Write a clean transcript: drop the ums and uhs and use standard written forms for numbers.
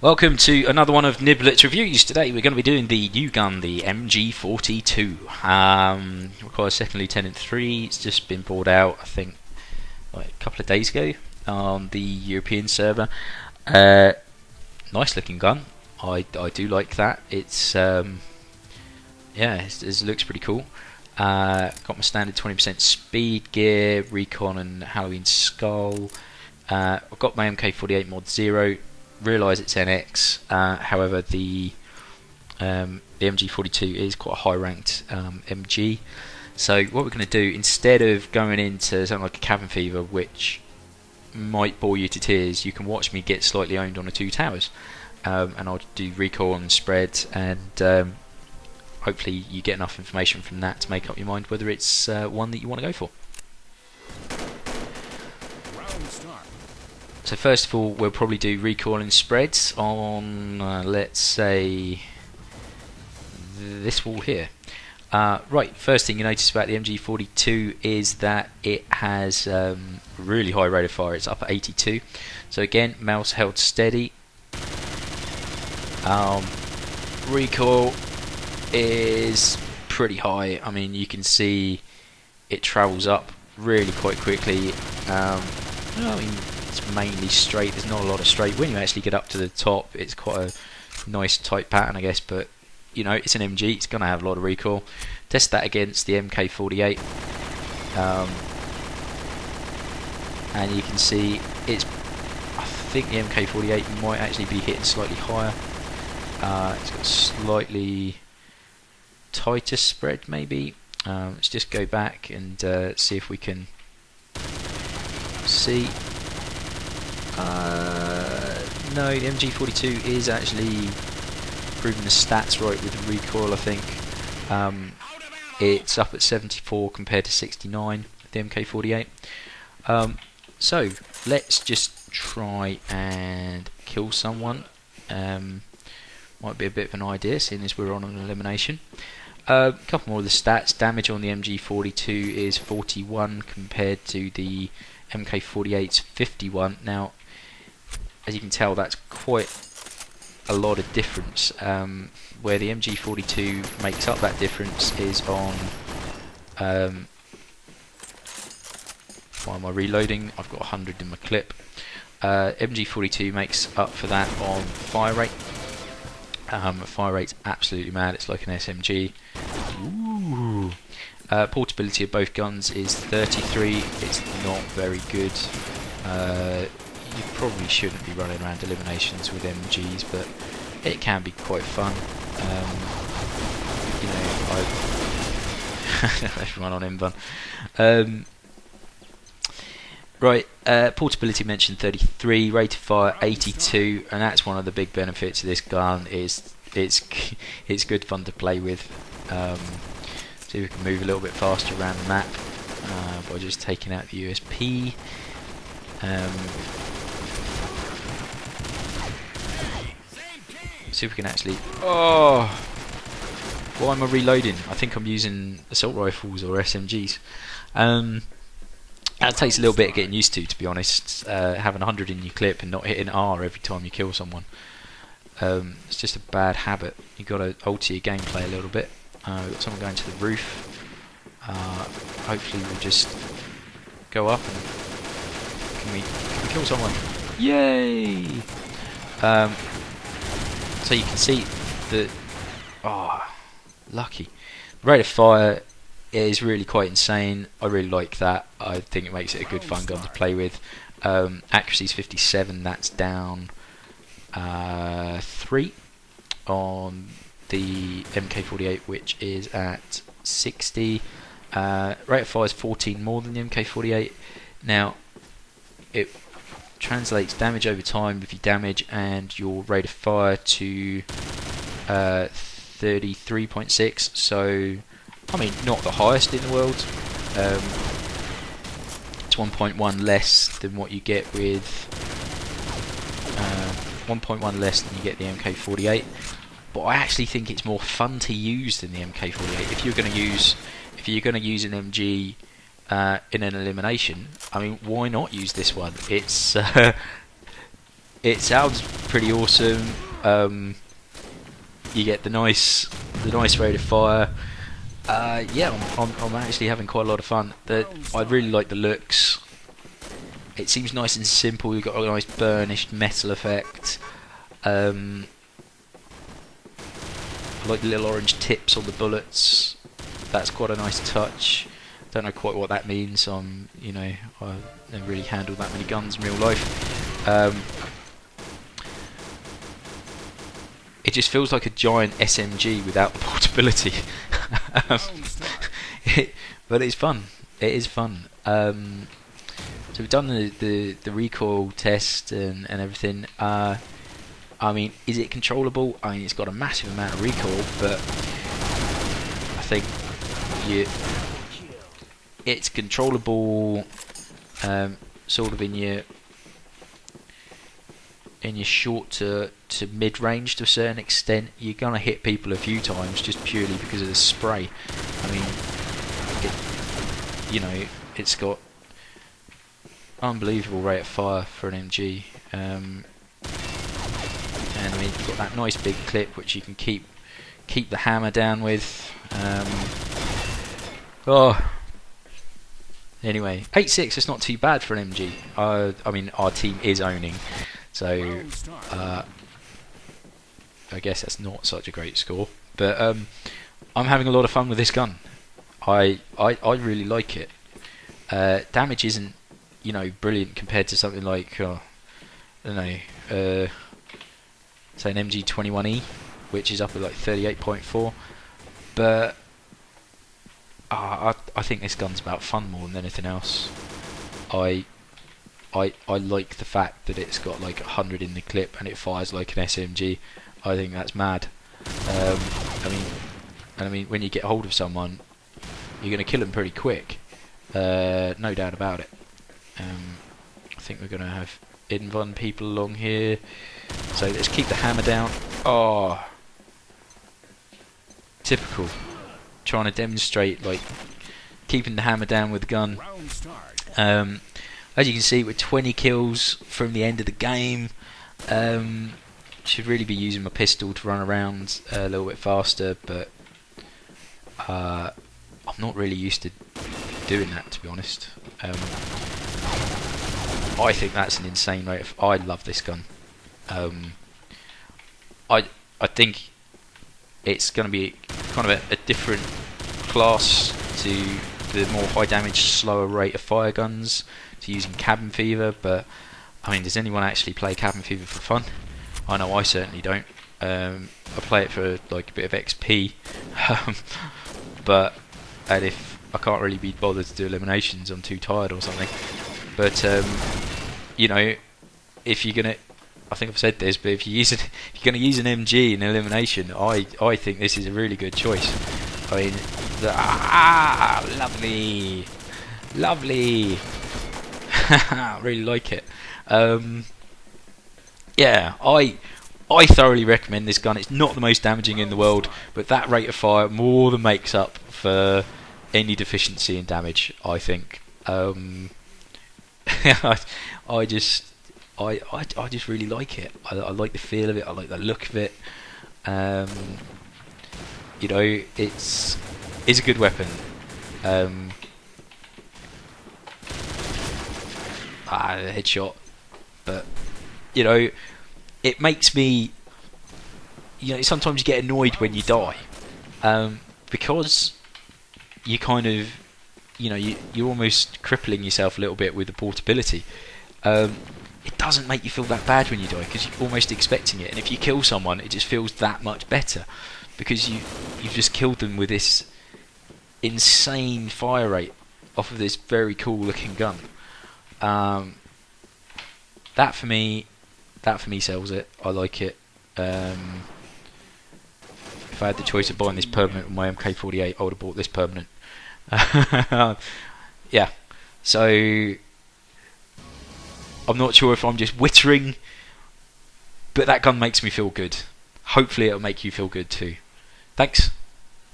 Welcome to another one of Niblet's reviews. Today we're going to be doing the new gun, the MG42. Requires Second Lieutenant 3. It's just been brought out, I think, like a couple of days ago on the European server. Nice looking gun. I do like that. It's it looks pretty cool. Got my standard 20% speed gear, recon and Halloween skull. I've got my MK48 mod 0. Realise it's NX, however the MG42 is quite a high ranked MG, so what we're going to do, instead of going into something like a cabin fever which might bore you to tears, you can watch me get slightly owned on a 2 towers, and I'll do recall and spread, and hopefully you get enough information from that to make up your mind whether it's one that you want to go for. So first of all, we'll probably do recall and spreads on, let's say, this wall here. Right, first thing you notice about the MG42 is that it has really high rate of fire. It's up at 82. So again, mouse held steady. Recoil is pretty high. I mean, you can see it travels up really quite quickly. I mean, it's mainly straight. There's not a lot of straight. When you actually get up to the top, it's quite a nice tight pattern, I guess, but you know, it's an MG, it's going to have a lot of recoil. Test that against the MK48, and you can see I think the MK48 might actually be hitting slightly higher. It's got slightly tighter spread maybe. Let's just go back and see if we can see. No, the MG42 is actually proving the stats right with the recoil, I think. It's up at 74 compared to 69 with the MK48. So, let's just try and kill someone. Might be a bit of an idea, seeing as we're on an elimination. A couple more of the stats. Damage on the MG42 is 41 compared to the MK48's 51. Now, as you can tell, that's quite a lot of difference. Where the MG42 makes up that difference is on why am I reloading? I've got 100 in my clip. MG42 makes up for that on fire rate. Fire rate's absolutely mad. It's like an SMG. Ooh. Portability of both guns is 33. It's not very good. You probably shouldn't be running around eliminations with MGs, but it can be quite fun. You know, everyone on M1. Right, portability mentioned 33, rate of fire 82, and that's one of the big benefits of this gun. Is it's good fun to play with. See if we can move a little bit faster around the map by just taking out the USP. See if we can actually. Oh, why am I reloading? I think I'm using assault rifles or SMGs. That takes a little bit of getting used to be honest. Having 100 in your clip and not hitting R every time you kill someone. It's just a bad habit. You've got to alter your gameplay a little bit. We've got someone going to the roof. Hopefully we'll just go up and can we kill someone? Yay! So you can see that. Oh, lucky. Rate of fire is really quite insane. I really like that. I think it makes it a good fun gun to play with. Accuracy is 57. That's down 3 on the MK48, which is at 60. Rate of fire is 14 more than the MK48. Now, it translates damage over time with your damage and your rate of fire to 33.6. So, I mean, not the highest in the world. It's 1.1 less than what you get with 1.1 less than you get the MK48. But I actually think it's more fun to use than the MK48. If you're going to use an MG in an elimination, I mean, why not use this one? It's it sounds pretty awesome. You get the nice rate of fire. Yeah, I'm actually having quite a lot of fun. I really like the looks. It seems nice and simple. You've got a nice burnished metal effect. I like the little orange tips on the bullets. That's quite a nice touch. Don't know quite what that means. You know, I never really handled that many guns in real life. It just feels like a giant SMG without the portability. But it's fun. It is fun. So we've done the recoil test and everything. I mean, is it controllable? I mean, it's got a massive amount of recoil, but I think it's controllable, sort of in your short to mid range to a certain extent. You're gonna hit people a few times just purely because of the spray. I mean, you know, it's got unbelievable rate of fire for an MG, and I mean, you've got that nice big clip which you can keep the hammer down with. Anyway, 8.6 is not too bad for an MG. I mean, our team is owning, so I guess that's not such a great score. But I'm having a lot of fun with this gun. I really like it. Damage isn't, you know, brilliant compared to something like I don't know, say an MG41E, which is up at like 38.4. But I think this gun's about fun more than anything else. I like the fact that it's got like 100 in the clip and it fires like an SMG. I think that's mad. I mean, when you get hold of someone, you're going to kill them pretty quick. No doubt about it. I think we're going to have Invon people along here. So let's keep the hammer down. Oh, typical. Trying to demonstrate like keeping the hammer down with the gun. As you can see, with 20 kills from the end of the game, should really be using my pistol to run around a little bit faster, but I'm not really used to doing that, to be honest. I think that's an insane rate of... I love this gun. I think it's going to be kind of a different class to the more high damage, slower rate of fire guns, to using Cabin Fever. But I mean, does anyone actually play Cabin Fever for fun? I know I certainly don't. I play it for like a bit of XP, and if I can't really be bothered to do eliminations, I'm too tired or something. But you know, if you're gonna, I think I've said this, but if you're gonna use an MG in elimination, I think this is a really good choice. I mean, lovely, lovely. I really like it. Yeah, I thoroughly recommend this gun. It's not the most damaging in the world, but that rate of fire more than makes up for any deficiency in damage, I think. I just really like it. I like the feel of it. I like the look of it. You know, it's a good weapon. Headshot, but you know, it makes me. You know, sometimes you get annoyed when you die, because you kind of, you know, you're almost crippling yourself a little bit with the portability. It doesn't make you feel that bad when you die because you're almost expecting it, and if you kill someone, it just feels that much better because you've just killed them with this insane fire rate off of this very cool looking gun. That for me sells it. I like it. If I had the choice of buying this permanent with my MK48, I would have bought this permanent. Yeah, so I'm not sure if I'm just wittering, but that gun makes me feel good. Hopefully it'll make you feel good too. Thanks.